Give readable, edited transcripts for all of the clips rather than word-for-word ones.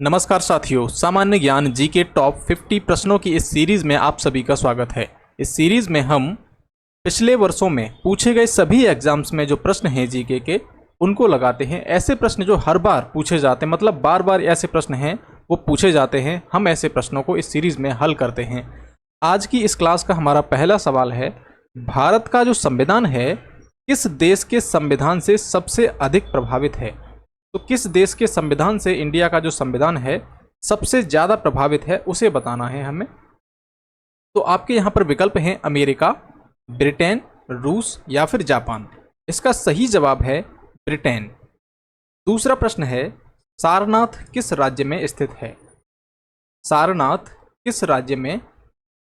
नमस्कार साथियों, सामान्य ज्ञान जीके टॉप 50 प्रश्नों की इस सीरीज में आप सभी का स्वागत है। इस सीरीज में हम पिछले वर्षों में पूछे गए सभी एग्जाम्स में जो प्रश्न हैं जीके के उनको लगाते हैं। ऐसे प्रश्न जो हर बार पूछे जाते हैं, मतलब बार बार ऐसे प्रश्न हैं वो पूछे जाते हैं, हम ऐसे प्रश्नों को इस सीरीज में हल करते हैं। आज की इस क्लास का हमारा पहला सवाल है, भारत का जो संविधान है किस देश के संविधान से सबसे अधिक प्रभावित है? तो किस देश के संविधान से इंडिया का जो संविधान है सबसे ज़्यादा प्रभावित है उसे बताना है हमें। तो आपके यहाँ पर विकल्प हैं अमेरिका, ब्रिटेन, रूस या फिर जापान। इसका सही जवाब है ब्रिटेन। दूसरा प्रश्न है, सारनाथ किस राज्य में स्थित है? सारनाथ किस राज्य में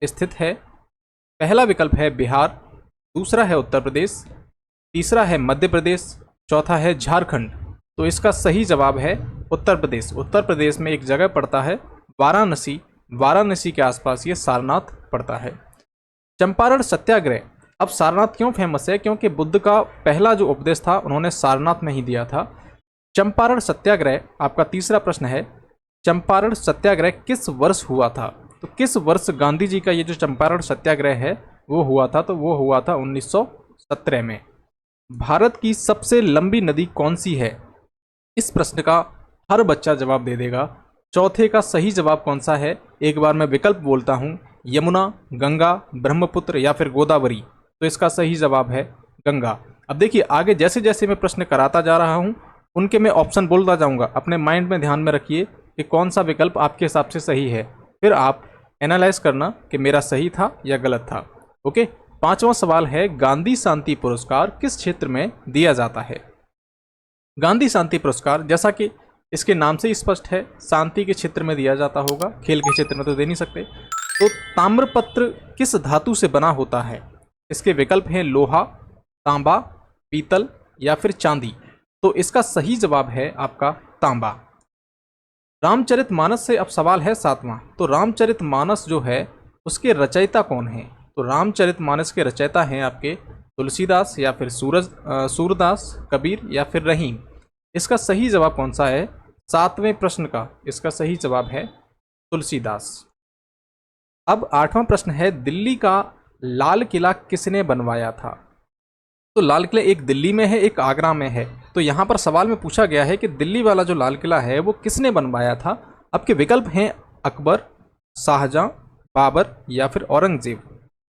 स्थित है? पहला विकल्प है बिहार, दूसरा है उत्तर प्रदेश, तीसरा है मध्य प्रदेश, चौथा है झारखंड। तो इसका सही जवाब है उत्तर प्रदेश। उत्तर प्रदेश में एक जगह पड़ता है वाराणसी, वाराणसी के आसपास ये सारनाथ पड़ता है। चंपारण सत्याग्रह, अब सारनाथ क्यों फेमस है? क्योंकि बुद्ध का पहला जो उपदेश था उन्होंने सारनाथ में ही दिया था। चंपारण सत्याग्रह आपका तीसरा प्रश्न है, चंपारण सत्याग्रह किस वर्ष हुआ था? तो किस वर्ष गांधी जी का ये जो चंपारण सत्याग्रह है वो हुआ था? तो वो हुआ था 1917 में। भारत की सबसे लंबी नदी कौन सी है? इस प्रश्न का हर बच्चा जवाब दे देगा। चौथे का सही जवाब कौन सा है? एक बार मैं विकल्प बोलता हूँ, यमुना, गंगा, ब्रह्मपुत्र या फिर गोदावरी। तो इसका सही जवाब है गंगा। अब देखिए आगे जैसे जैसे मैं प्रश्न कराता जा रहा हूँ उनके मैं ऑप्शन बोलता जाऊँगा। अपने माइंड में ध्यान में रखिए कि कौन सा विकल्प आपके हिसाब से सही है, फिर आप एनालाइज करना कि मेरा सही था या गलत था। ओके, पांचवा सवाल है, गांधी शांति पुरस्कार किस क्षेत्र में दिया जाता है? गांधी शांति पुरस्कार जैसा कि इसके नाम से स्पष्ट है, शांति के क्षेत्र में दिया जाता होगा, खेल के क्षेत्र में तो दे नहीं सकते। तो ताम्रपत्र किस धातु से बना होता है? इसके विकल्प हैं लोहा, तांबा, पीतल या फिर चांदी। तो इसका सही जवाब है आपका तांबा। रामचरितमानस से अब सवाल है सातवां। तो रामचरितमानस जो है उसके रचयिता कौन है? तो रामचरितमानस के रचयिता हैं आपके तुलसीदास या फिर सूरदास, कबीर या फिर रहीम। इसका सही जवाब कौन सा है? सातवें प्रश्न का इसका सही जवाब है तुलसीदास। अब आठवां प्रश्न है, दिल्ली का लाल किला किसने बनवाया था? तो लाल किला एक दिल्ली में है, एक आगरा में है। तो यहाँ पर सवाल में पूछा गया है कि दिल्ली वाला जो लाल किला है वो किसने बनवाया था? आपके विकल्प हैं अकबर, शाहजहां, बाबर या फिर औरंगजेब।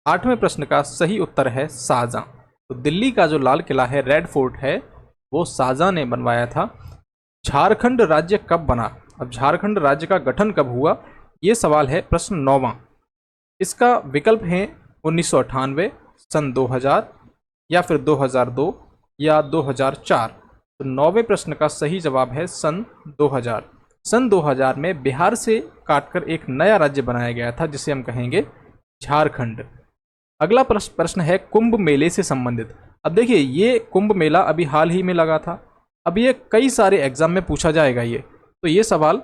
आठवें प्रश्न का सही उत्तर है शाहजहां। तो दिल्ली का जो लाल किला है, रेड फोर्ट है, वो शाहजहां ने बनवाया था। झारखंड राज्य कब बना? अब झारखंड राज्य का गठन कब हुआ, ये सवाल है प्रश्न 9वां। इसका विकल्प है 1998, सन 2000 या फिर 2002 या 2004। तो 9वें प्रश्न का सही जवाब है सन 2000। सन 2000 में बिहार से काटकर एक नया राज्य बनाया गया था जिसे हम कहेंगे झारखंड। अगला प्रश्न है कुंभ मेले से संबंधित। अब देखिए ये कुंभ मेला अभी हाल ही में लगा था, अब ये कई सारे एग्जाम में पूछा जाएगा ये। तो ये सवाल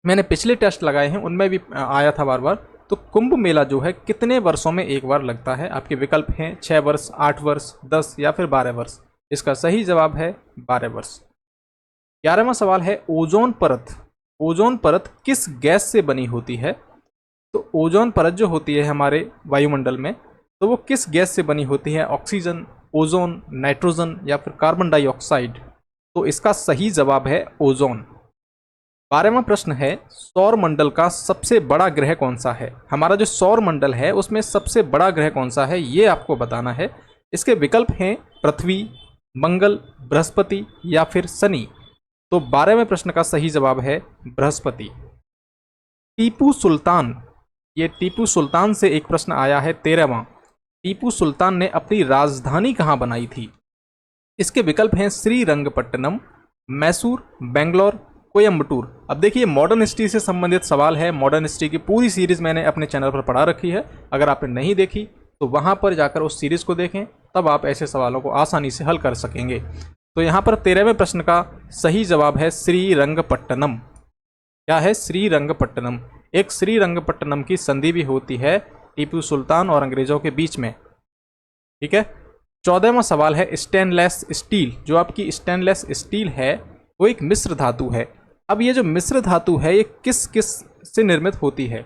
मैंने पिछले टेस्ट लगाए हैं उनमें भी आया था बार बार। तो कुंभ मेला जो है कितने वर्षों में एक बार लगता है? आपके विकल्प हैं 6 वर्ष, 8 वर्ष, 10 या फिर 12 वर्ष। इसका सही जवाब है 12 वर्ष। 11वां सवाल है, ओजोन परत, ओजोन परत किस गैस से बनी होती है? तो ओजोन परत जो होती है हमारे वायुमंडल में, तो वो किस गैस से बनी होती है? ऑक्सीजन, ओजोन, नाइट्रोजन या फिर कार्बन डाइऑक्साइड। तो इसका सही जवाब है ओजोन। 12वां प्रश्न है, सौर मंडल का सबसे बड़ा ग्रह कौन सा है? हमारा जो सौर मंडल है उसमें सबसे बड़ा ग्रह कौन सा है ये आपको बताना है। इसके विकल्प हैं पृथ्वी, मंगल, बृहस्पति या फिर शनि। तो 12वें प्रश्न का सही जवाब है बृहस्पति। टीपू सुल्तान, ये टीपू सुल्तान से एक प्रश्न आया है 13वां। टीपू सुल्तान ने अपनी राजधानी कहाँ बनाई थी? इसके विकल्प हैं श्रीरंगपट्टनम, मैसूर, बेंगलोर, कोयम्बटूर। अब देखिए मॉडर्न हिस्ट्री से संबंधित सवाल है। मॉडर्न हिस्ट्री की पूरी सीरीज मैंने अपने चैनल पर पढ़ा रखी है, अगर आपने नहीं देखी तो वहाँ पर जाकर उस सीरीज को देखें, तब आप ऐसे सवालों को आसानी से हल कर सकेंगे। तो यहाँ पर 13वें प्रश्न का सही जवाब है श्रीरंगपट्टनम। क्या है? श्रीरंगपट्टनम। एक श्रीरंगपट्टनम की संधि भी होती है टीपू सुल्तान और अंग्रेजों के बीच में। ठीक है। 14वां सवाल है, स्टेनलेस स्टील, जो आपकी स्टेनलेस स्टील है वो एक मिश्र धातु है, अब ये जो मिश्र धातु है ये किस किस से निर्मित होती है?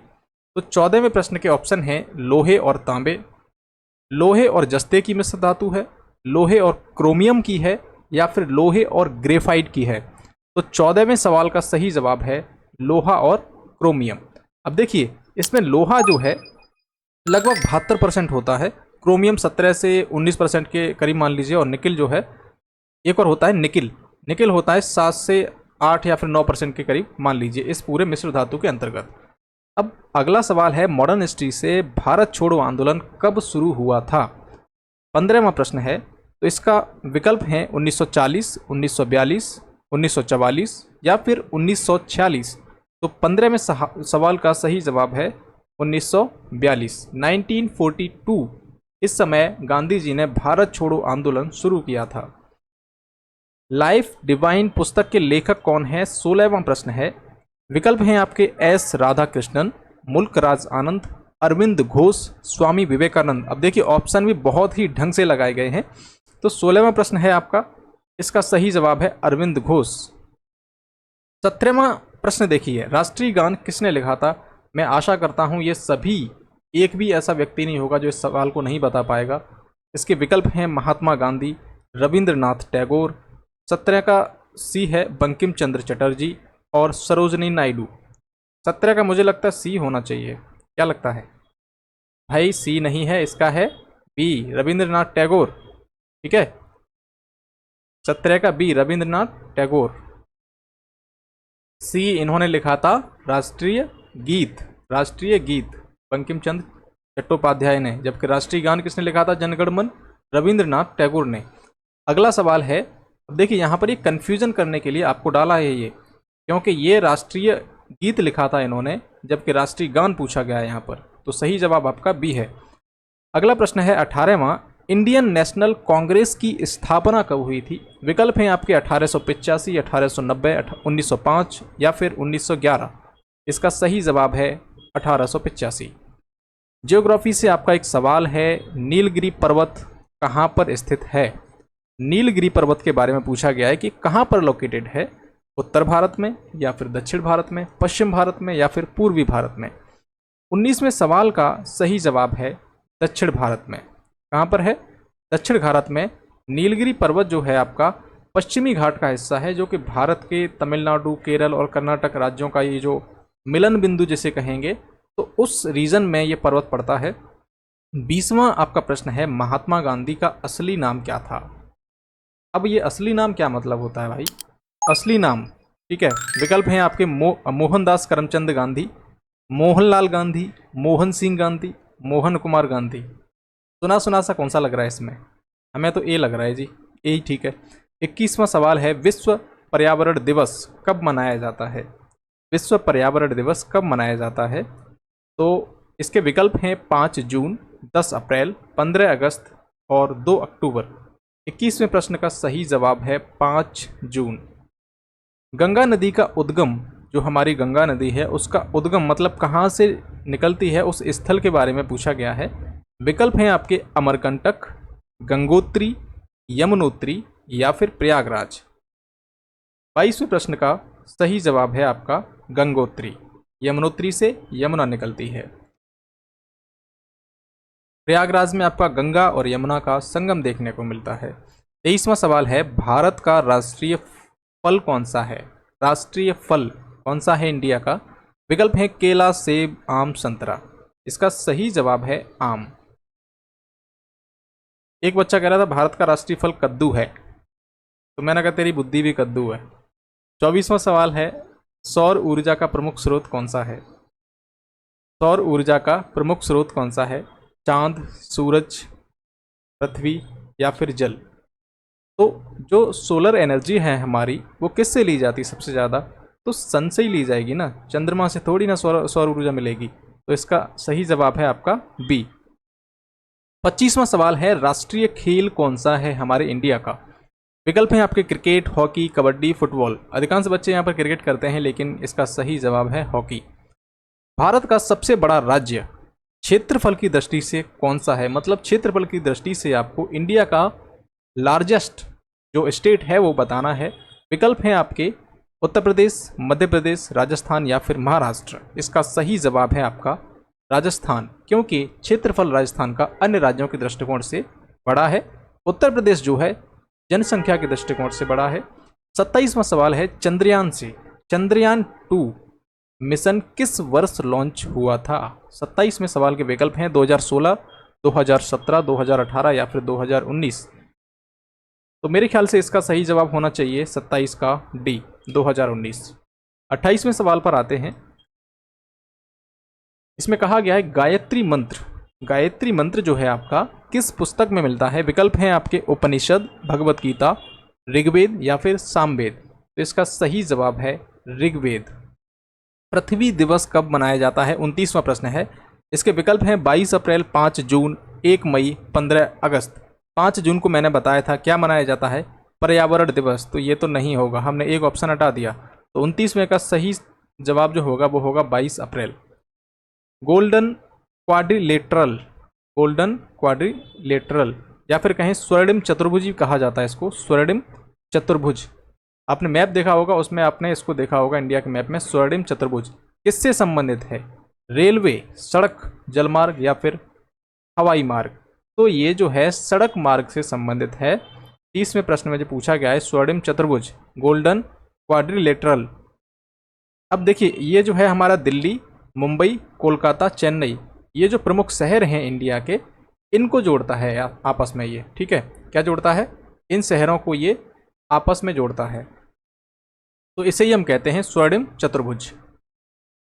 तो 14वें प्रश्न के ऑप्शन हैं लोहे और तांबे, लोहे और जस्ते की मिश्र धातु है, लोहे और क्रोमियम की है, या फिर लोहे और ग्रेफाइट की है। तो 14वें सवाल का सही जवाब है लोहा और क्रोमियम। अब देखिए इसमें लोहा जो है लगभग 72% होता है, क्रोमियम 17 से 19% के करीब मान लीजिए, और निकिल जो है एक और होता है निकिल, निकिल होता है 7 से 8 या फिर 9% के करीब मान लीजिए इस पूरे मिश्र धातु के अंतर्गत। अब अगला सवाल है मॉडर्न हिस्ट्री से भारत छोड़ो आंदोलन कब शुरू हुआ था? 15वां प्रश्न है, तो इसका विकल्प है 1940, 1942, 1944 या फिर 1946। तो 15वें सवाल का सही जवाब है 1942, 1942। इस समय गांधी जी ने भारत छोड़ो आंदोलन शुरू किया था। लाइफ डिवाइन पुस्तक के लेखक कौन है? 16वां प्रश्न है, विकल्प हैं आपके एस राधाकृष्णन, मुल्क राज आनंद, अरविंद घोष, स्वामी विवेकानंद। अब देखिए ऑप्शन भी बहुत ही ढंग से लगाए गए हैं। तो 16वां प्रश्न है आपका, इसका सही जवाब है अरविंद घोष। 17वां प्रश्न देखिए, राष्ट्रीय गान किसने लिखा था? मैं आशा करता हूं ये सभी, एक भी ऐसा व्यक्ति नहीं होगा जो इस सवाल को नहीं बता पाएगा। इसके विकल्प हैं महात्मा गांधी, रविंद्रनाथ टैगोर, 17 का सी है बंकिम चंद्र चटर्जी और सरोजनी नायडू। 17 का मुझे लगता है सी होना चाहिए, क्या लगता है भाई? सी नहीं है, इसका है बी रविंद्रनाथ टैगोर। ठीक है, 17 का बी रविंद्रनाथ टैगोर। सी इन्होंने लिखा था राष्ट्रीय गीत, राष्ट्रीय गीत बंकिम चंद्र चट्टोपाध्याय ने, जबकि राष्ट्रीय गान किसने लिखा था? जनगण मन रविंद्रनाथ टैगोर ने। अगला सवाल है, अब देखिए यहाँ पर ये कन्फ्यूजन करने के लिए आपको डाला है ये, क्योंकि ये राष्ट्रीय गीत लिखा था इन्होंने, जबकि राष्ट्रीय गान पूछा गया है यहाँ पर। तो सही जवाब आपका बी है। अगला प्रश्न है 18वां, इंडियन नेशनल कांग्रेस की स्थापना कब हुई थी? विकल्प हैं आपके 1885, 1890, 1905 या फिर 1911। इसका सही जवाब है 1885। जियोग्राफी से आपका एक सवाल है, नीलगिरी पर्वत कहाँ पर स्थित है? नीलगिरी पर्वत के बारे में पूछा गया है कि कहाँ पर लोकेटेड है, उत्तर भारत में या फिर दक्षिण भारत में, पश्चिम भारत में या फिर पूर्वी भारत में। 19वें सवाल का सही जवाब है दक्षिण भारत में। कहाँ पर है? दक्षिण भारत में। नीलगिरी पर्वत जो है आपका पश्चिमी घाट का हिस्सा है, जो कि भारत के तमिलनाडु, केरल और कर्नाटक राज्यों का ये जो मिलन बिंदु जिसे कहेंगे, तो उस रीजन में ये पर्वत पड़ता है। 20वां आपका प्रश्न है, महात्मा गांधी का असली नाम क्या था? अब ये असली नाम क्या मतलब होता है भाई? असली नाम, ठीक है, विकल्प हैं आपके मोहनदास करमचंद गांधी, मोहनलाल गांधी, मोहन सिंह गांधी, मोहन कुमार गांधी। सुना सुना सा कौन सा लग रहा है इसमें? हमें तो ए लग रहा है जी, ए ही ठीक है। 21वां सवाल है, विश्व पर्यावरण दिवस कब मनाया जाता है? विश्व पर्यावरण दिवस कब मनाया जाता है? तो इसके विकल्प हैं 5 जून, 10 अप्रैल, 15 अगस्त और 2 अक्टूबर। 21वें प्रश्न का सही जवाब है 5 जून। गंगा नदी का उद्गम, जो हमारी गंगा नदी है उसका उद्गम मतलब कहाँ से निकलती है, उस स्थल के बारे में पूछा गया है। विकल्प हैं आपके अमरकंटक, गंगोत्री, यमुनोत्री या फिर प्रयागराज। 22वें प्रश्न का सही जवाब है आपका गंगोत्री। यमुनोत्री से यमुना निकलती है। प्रयागराज में आपका गंगा और यमुना का संगम देखने को मिलता है। 23वां सवाल है, भारत का राष्ट्रीय फल कौन सा है? राष्ट्रीय फल कौन सा है इंडिया का? विकल्प है केला, सेब, आम, संतरा। इसका सही जवाब है आम। एक बच्चा कह रहा था भारत का राष्ट्रीय फल कद्दू है, तो मैंने कहा तेरी बुद्धि भी कद्दू है। 24वां सवाल है, सौर ऊर्जा का प्रमुख स्रोत कौन सा है? सौर ऊर्जा का प्रमुख स्रोत कौन सा है? चांद, सूरज, पृथ्वी या फिर जल। तो जो सोलर एनर्जी है हमारी वो किससे ली जाती सबसे ज़्यादा? तो सन से ही ली जाएगी ना, चंद्रमा से थोड़ी ना सौर ऊर्जा मिलेगी। तो इसका सही जवाब है आपका बी। 25वां सवाल है, राष्ट्रीय खेल कौन सा है हमारे इंडिया का? विकल्प हैं आपके क्रिकेट, हॉकी, कबड्डी, फुटबॉल। अधिकांश बच्चे यहाँ पर क्रिकेट करते हैं, लेकिन इसका सही जवाब है हॉकी। भारत का सबसे बड़ा राज्य क्षेत्रफल की दृष्टि से कौन सा है? मतलब क्षेत्रफल की दृष्टि से आपको इंडिया का लार्जेस्ट जो स्टेट है वो बताना है। विकल्प हैं आपके उत्तर प्रदेश, मध्य प्रदेश, राजस्थान या फिर महाराष्ट्र? इसका सही जवाब है आपका राजस्थान, क्योंकि क्षेत्रफल राजस्थान का अन्य राज्यों के दृष्टिकोण से बड़ा है। उत्तर प्रदेश जो है जनसंख्या के दृष्टिकोण से बड़ा है। 27वां सवाल है चंद्रयान से। चंद्रयान 2 मिशन किस वर्ष लॉन्च हुआ था? 27वें सवाल के विकल्प हैं 2016, 2017, 2018 या फिर 2019। तो मेरे ख्याल से इसका सही जवाब होना चाहिए 27 का डी, 2019। 28वें सवाल पर आते हैं। इसमें कहा गया है गायत्री मंत्र। गायत्री मंत्र जो है आपका किस पुस्तक में मिलता है? विकल्प हैं आपके उपनिषद, भगवत गीता, ऋग्वेद या फिर सामवेद। तो इसका सही जवाब है ऋग्वेद। पृथ्वी दिवस कब मनाया जाता है? 29वां प्रश्न है। इसके विकल्प हैं 22 अप्रैल, 5 जून, 1 मई, 15 अगस्त। 5 जून को मैंने बताया था क्या मनाया जाता है? पर्यावरण दिवस। तो ये तो नहीं होगा, हमने एक ऑप्शन हटा दिया। तो 29वें का सही जवाब जो होगा वो होगा 22 अप्रैल। गोल्डन क्वाड्रिलेटरल, गोल्डन क्वाड्रिलेटरल या फिर कहें स्वर्णिम चतुर्भुज कहा जाता है इसको, स्वर्णिम चतुर्भुज। आपने मैप देखा होगा, उसमें आपने इसको देखा होगा इंडिया के मैप में। स्वर्णिम चतुर्भुज किससे संबंधित है? रेलवे, सड़क, जलमार्ग या फिर हवाई मार्ग? तो ये जो है सड़क मार्ग से संबंधित है। 30वें प्रश्न में जो पूछा गया है स्वर्णिम चतुर्भुज, गोल्डन क्वाड्रिलेटरल। अब देखिए ये जो है हमारा दिल्ली, मुंबई, कोलकाता, चेन्नई, ये जो प्रमुख शहर हैं इंडिया के, इनको जोड़ता है आपस में ये, ठीक है। क्या जोड़ता है? इन शहरों को ये आपस में जोड़ता है, तो इसे ही हम कहते हैं स्वर्णिम चतुर्भुज।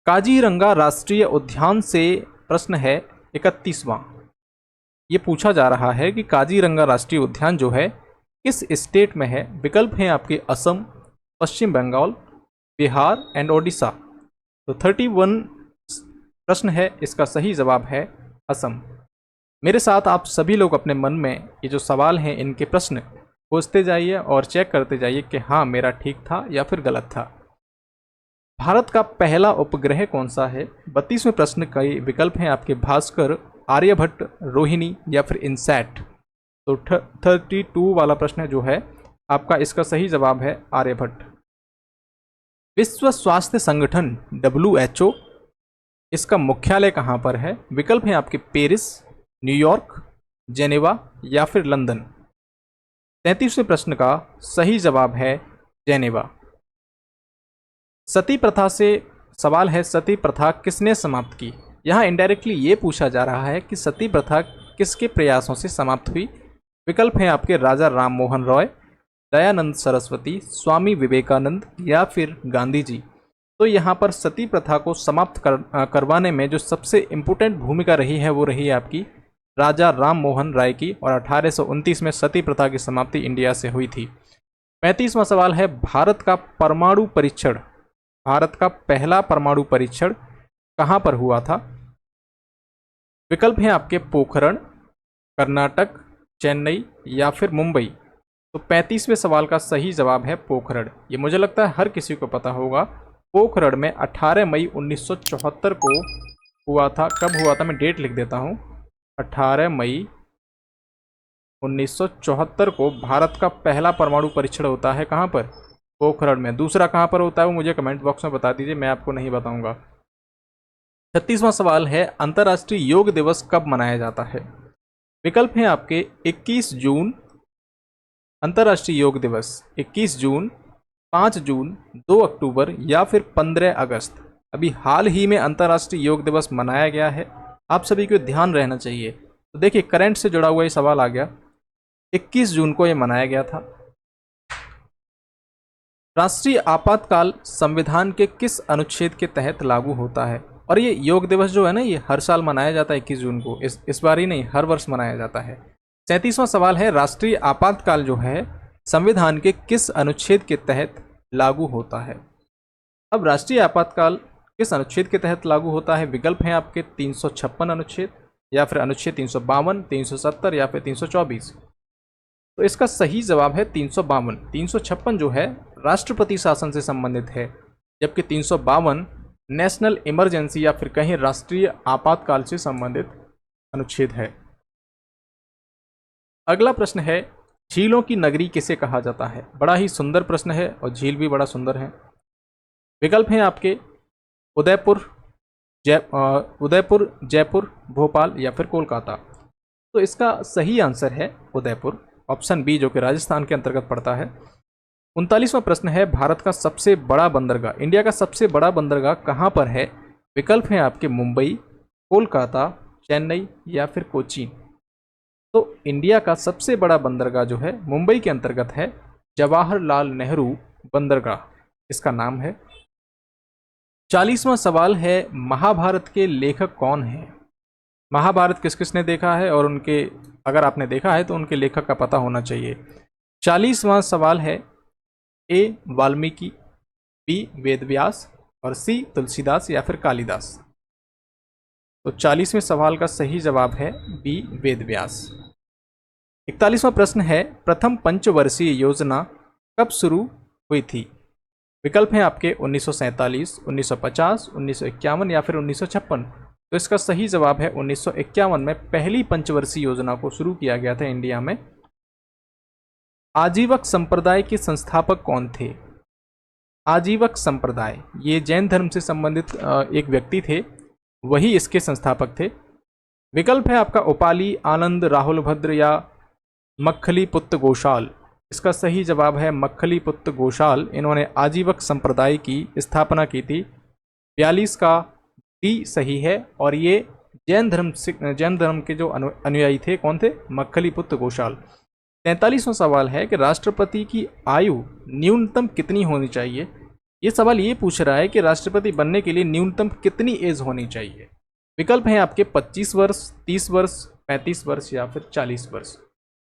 काजीरंगा राष्ट्रीय उद्यान से प्रश्न है 31वां। ये पूछा जा रहा है कि काजीरंगा राष्ट्रीय उद्यान जो है किस स्टेट में है? विकल्प हैं आपके असम, पश्चिम बंगाल, बिहार एंड ओडिशा। तो 31 प्रश्न है, इसका सही जवाब है असम। मेरे साथ आप सभी लोग अपने मन में ये जो सवाल हैं इनके प्रश्न खोजते जाइए और चेक करते जाइए कि हाँ मेरा ठीक था या फिर गलत था। भारत का पहला उपग्रह कौन सा है? 32वें प्रश्न का विकल्प हैं आपके भास्कर, आर्यभट्ट, रोहिणी या फिर इनसैट। तो 32 वाला प्रश्न जो है आपका, इसका सही जवाब है आर्यभट्ट। विश्व स्वास्थ्य संगठन WHO, इसका मुख्यालय कहाँ पर है? विकल्प हैं आपके पेरिस, न्यूयॉर्क, जेनेवा या फिर लंदन। 33वें प्रश्न का सही जवाब है जेनेवा। सती प्रथा से सवाल है, सती प्रथा किसने समाप्त की? यहाँ इनडायरेक्टली ये पूछा जा रहा है कि सती प्रथा किसके प्रयासों से समाप्त हुई। विकल्प हैं आपके राजा राम मोहन रॉय, दयानंद सरस्वती, स्वामी विवेकानंद या फिर गांधी जी। तो यहाँ पर सती प्रथा को समाप्त करवाने में जो सबसे इम्पोर्टेंट भूमिका रही है वो रही है आपकी राजा राम मोहन राय की, और 1829 में सती प्रथा की समाप्ति इंडिया से हुई थी। 35वां सवाल है भारत का परमाणु परीक्षण, भारत का पहला परमाणु परीक्षण कहाँ पर हुआ था? विकल्प हैं आपके पोखरण, कर्नाटक, चेन्नई या फिर मुंबई। तो 35वें सवाल का सही जवाब है पोखरण। ये मुझे लगता है हर किसी को पता होगा। पोखरण में 18 मई 1974 को हुआ था। कब हुआ था मैं डेट लिख देता हूँ। 18 मई 1974 को भारत का पहला परमाणु परीक्षण होता है। कहाँ पर? पोखरण में। दूसरा कहाँ पर होता है वो मुझे कमेंट बॉक्स में बता दीजिए, मैं आपको नहीं बताऊंगा। 36वां सवाल है अंतर्राष्ट्रीय योग दिवस कब मनाया जाता है? विकल्प हैं आपके 21 जून, अंतर्राष्ट्रीय योग दिवस 21 जून, 5 जून, 2 अक्टूबर या फिर 15 अगस्त। अभी हाल ही में अंतर्राष्ट्रीय योग दिवस मनाया गया है, आप सभी को ध्यान रहना चाहिए। तो देखिए करंट से जुड़ा हुआ ये सवाल आ गया। 21 जून को ये मनाया गया था। राष्ट्रीय आपातकाल संविधान के किस अनुच्छेद के तहत लागू होता है? और ये योग दिवस जो है ना, ये हर साल मनाया जाता है 21 जून को, इस बार ही नहीं, हर वर्ष मनाया जाता है। 37वां सवाल है राष्ट्रीय आपातकाल जो है संविधान के किस अनुच्छेद के तहत लागू होता है? अब राष्ट्रीय आपातकाल किस अनुच्छेद के तहत लागू होता है? विकल्प हैं आपके 356 अनुच्छेद या फिर अनुच्छेद 352, 370 या फिर 324। तो इसका सही जवाब है 352। 356 जो है राष्ट्रपति शासन से संबंधित है, जबकि 352 नेशनल इमरजेंसी या फिर कहीं राष्ट्रीय आपातकाल से संबंधित अनुच्छेद है। अगला प्रश्न है झीलों की नगरी किसे कहा जाता है? बड़ा ही सुंदर प्रश्न है और झील भी बड़ा सुंदर है। विकल्प हैं आपके उदयपुर, उदयपुर, जयपुर, भोपाल या फिर कोलकाता। तो इसका सही आंसर है उदयपुर, ऑप्शन बी, जो कि राजस्थान के अंतर्गत पड़ता है। 39वां प्रश्न है, भारत का सबसे बड़ा बंदरगाह, इंडिया का सबसे बड़ा बंदरगाह कहाँ पर है? विकल्प हैं आपके मुंबई, कोलकाता, चेन्नई या फिर कोचीन। तो इंडिया का सबसे बड़ा बंदरगाह जो है मुंबई के अंतर्गत है, जवाहरलाल नेहरू बंदरगाह इसका नाम है। 40वां सवाल है, महाभारत के लेखक कौन हैं? महाभारत किस किसने देखा है और उनके, अगर आपने देखा है तो उनके लेखक का पता होना चाहिए। 40वां सवाल है, ए वाल्मीकि, बी वेदव्यास और सी तुलसीदास या फिर कालिदास। तो 40वें सवाल का सही जवाब है बी वेदव्यास। 41वां प्रश्न है, प्रथम पंचवर्षीय योजना कब शुरू हुई थी? विकल्प हैं आपके 1947, 1950, 1951 या फिर 1956। तो इसका सही जवाब है 1951 में पहली पंचवर्षीय योजना को शुरू किया गया था इंडिया में। आजीवक संप्रदाय के संस्थापक कौन थे? आजीवक संप्रदाय, ये जैन धर्म से संबंधित एक व्यक्ति थे, वही इसके संस्थापक थे। विकल्प है आपका उपाली, आनंद, राहुल भद्र या मक्खली पुत्र गोशाल। इसका सही जवाब है मक्खली पुत्र गोशाल, इन्होंने आजीवक संप्रदाय की स्थापना की थी। 42 का डी सही है और ये जैन धर्म के जो अनुयायी थे कौन थे? मक्खली पुत्र गोशाल। 43वां सवाल है कि राष्ट्रपति की आयु न्यूनतम कितनी होनी चाहिए? ये सवाल ये पूछ रहा है कि राष्ट्रपति बनने के लिए न्यूनतम कितनी एज होनी चाहिए। विकल्प हैं आपके 25 वर्ष, 30 वर्ष, 35 वर्ष या फिर 40 वर्ष।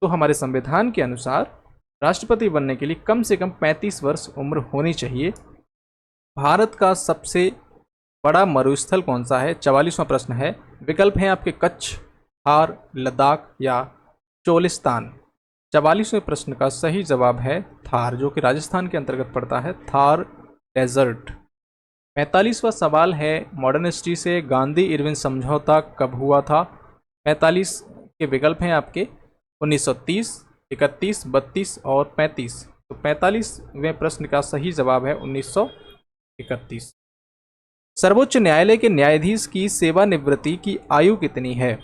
तो हमारे संविधान के अनुसार राष्ट्रपति बनने के लिए कम से कम 35 वर्ष उम्र होनी चाहिए। भारत का सबसे बड़ा मरुस्थल कौन सा है? 44वां प्रश्न है। विकल्प हैं आपके कच्छ, थार, लद्दाख या चोलिस्तान। 44वें प्रश्न का सही जवाब है थार, जो कि राजस्थान के अंतर्गत पड़ता है, थार डेजर्ट। 45वां सवाल है, मॉडर्न हिस्ट्री से गांधी इरविन समझौता कब हुआ था? 45 के विकल्प हैं आपके 1930, 31, 32 और 35। तो 45वें प्रश्न का सही जवाब है 1931। सर्वोच्च न्यायालय के न्यायाधीश की सेवानिवृत्ति की आयु कितनी है?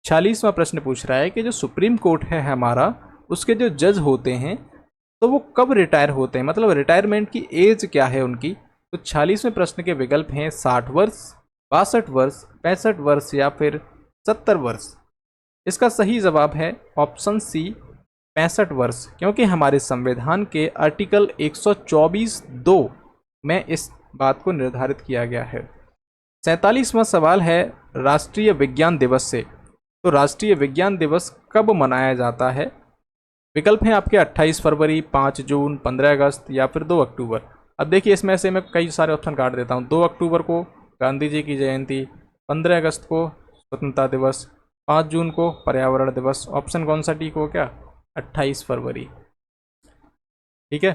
46वां प्रश्न पूछ रहा है कि जो सुप्रीम कोर्ट है हमारा, उसके जो जज होते हैं तो वो कब रिटायर होते हैं, मतलब रिटायरमेंट की एज क्या है उनकी? तो 46वें प्रश्न के विकल्प हैं 60 वर्ष, 62 वर्ष, 65 वर्ष या फिर 70 वर्ष। इसका सही जवाब है ऑप्शन सी 65 वर्ष, क्योंकि हमारे संविधान के आर्टिकल 124(2) में इस बात को निर्धारित किया गया है। 47वां सवाल है, राष्ट्रीय विज्ञान दिवस से, तो राष्ट्रीय विज्ञान दिवस कब मनाया जाता है? विकल्प हैं आपके 28 फरवरी, 5 जून, 15 अगस्त या फिर 2 अक्टूबर। अब देखिए इसमें से मैं कई सारे ऑप्शन काट देता हूँ। 2 अक्टूबर को गांधी जी की जयंती, 15 अगस्त को स्वतंत्रता दिवस, 5 जून को पर्यावरण दिवस। ऑप्शन कौन सा ठीक हो क्या? 28 फरवरी। ठीक है।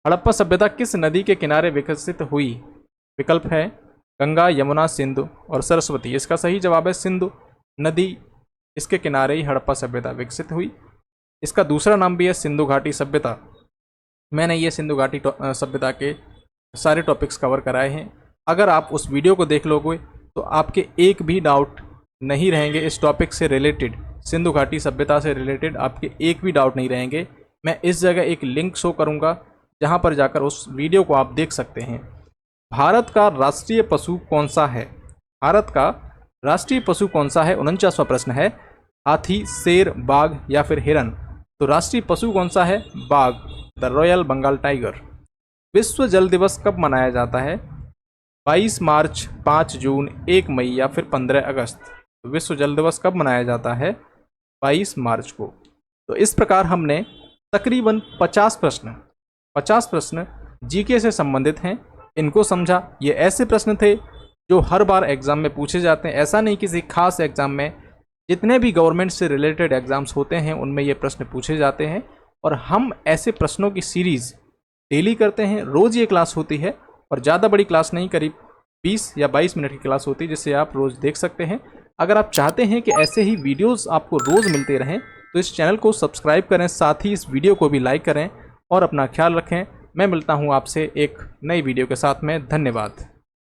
हड़प्पा सभ्यता किस नदी के किनारे विकसित हुई? विकल्प है गंगा, यमुना, सिंधु और सरस्वती। इसका सही जवाब है सिंधु नदी, इसके किनारे ही हड़प्पा सभ्यता विकसित हुई। इसका दूसरा नाम भी है सिंधु घाटी सभ्यता। मैंने ये सिंधु घाटी सभ्यता के सारे टॉपिक्स कवर कराए हैं। अगर आप उस वीडियो को देख लोगे तो आपके एक भी डाउट नहीं रहेंगे इस टॉपिक से रिलेटेड, सिंधु घाटी सभ्यता से रिलेटेड आपके एक भी डाउट नहीं रहेंगे। मैं इस जगह एक लिंक शो करूँगा जहाँ पर जाकर उस वीडियो को आप देख सकते हैं। भारत का राष्ट्रीय पशु कौन सा है? भारत का राष्ट्रीय पशु कौन सा है? 49वां प्रश्न है। हाथी, शेर, बाघ या फिर हिरन। तो राष्ट्रीय पशु कौन सा है? बाघ, द रॉयल बंगाल टाइगर। विश्व जल दिवस कब मनाया जाता है? 22 मार्च, 5 जून, 1 मई या फिर 15 अगस्त। तो विश्व जल दिवस कब मनाया जाता है? 22 मार्च को। तो इस प्रकार हमने तकरीबन 50 प्रश्न जीके से संबंधित हैं, इनको समझा। ये ऐसे प्रश्न थे जो हर बार एग्जाम में पूछे जाते हैं। ऐसा नहीं किसी खास एग्जाम में, जितने भी गवर्नमेंट से रिलेटेड एग्जाम्स होते हैं उनमें ये प्रश्न पूछे जाते हैं। और हम ऐसे प्रश्नों की सीरीज़ डेली करते हैं। रोज़ ये क्लास होती है और ज़्यादा बड़ी क्लास नहीं, करीब 20 या 22 मिनट की क्लास होती है, जिससे आप रोज़ देख सकते हैं। अगर आप चाहते हैं कि ऐसे ही वीडियोस आपको रोज़ मिलते रहें तो इस चैनल को सब्सक्राइब करें, साथ ही इस वीडियो को भी लाइक करें और अपना ख्याल रखें। मैं मिलता हूँ आपसे एक नई वीडियो के साथ में। धन्यवाद।